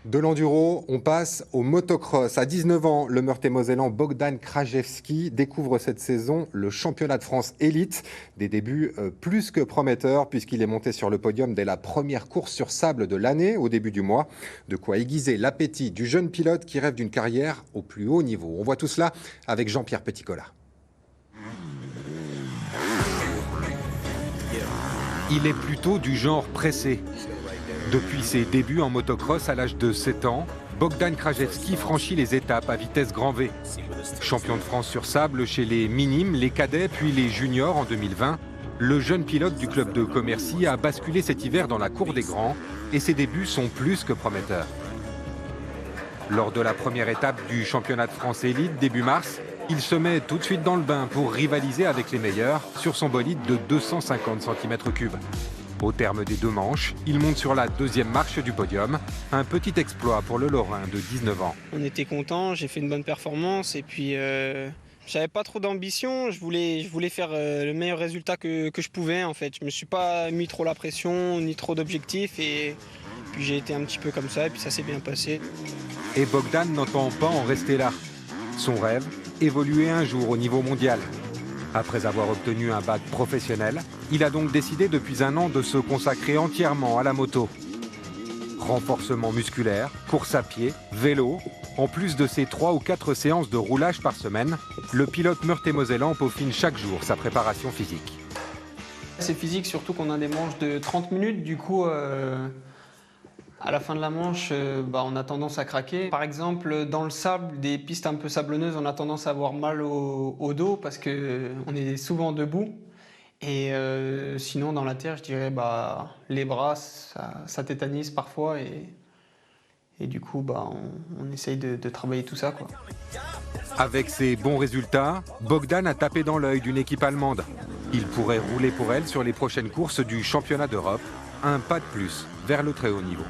De l'enduro, on passe au motocross. À 19 ans, le Meurthe-et-Mosellan Bogdan Krajewski découvre cette saison le championnat de France élite. Des débuts plus que prometteurs puisqu'il est monté sur le podium dès la première course sur sable de l'année au début du mois. De quoi aiguiser l'appétit du jeune pilote qui rêve d'une carrière au plus haut niveau. On voit tout cela avec Jean-Pierre Petitcola. Il est plutôt du genre pressé. Depuis ses débuts en motocross à l'âge de 7 ans, Bogdan Krajewski franchit les étapes à vitesse grand V. Champion de France sur sable chez les minimes, les cadets puis les juniors en 2020, le jeune pilote du club de Commercy a basculé cet hiver dans la cour des grands et ses débuts sont plus que prometteurs. Lors de la première étape du championnat de France élite début mars, il se met tout de suite dans le bain pour rivaliser avec les meilleurs sur son bolide de 250 cm3. Au terme des 2 manches, il monte sur la 2e marche du podium. Un petit exploit pour le Lorrain de 19 ans. On était contents, j'ai fait une bonne performance et puis j'avais pas trop d'ambition. Je voulais faire le meilleur résultat que je pouvais en fait. Je me suis pas mis trop la pression, ni trop d'objectifs et puis j'ai été un petit peu comme ça et puis ça s'est bien passé. Et Bogdan n'entend pas en rester là. Son rêve, évoluer un jour au niveau mondial. Après avoir obtenu un bac professionnel, il a donc décidé depuis 1 an de se consacrer entièrement à la moto. Renforcement musculaire, course à pied, vélo, en plus de ses 3 ou 4 séances de roulage par semaine, le pilote Meurthe-et-Mosellan peaufine chaque jour sa préparation physique. C'est physique surtout qu'on a des manches de 30 minutes, du coup à la fin de la manche, on a tendance à craquer. Par exemple, dans le sable, des pistes un peu sablonneuses, on a tendance à avoir mal au dos parce qu'on est souvent debout. Et sinon, dans la terre, je dirais les bras, ça tétanise parfois. Et du coup, on essaye de travailler tout ça, quoi. Avec ses bons résultats, Bogdan a tapé dans l'œil d'une équipe allemande. Il pourrait rouler pour elle sur les prochaines courses du championnat d'Europe. Un pas de plus vers le très haut niveau.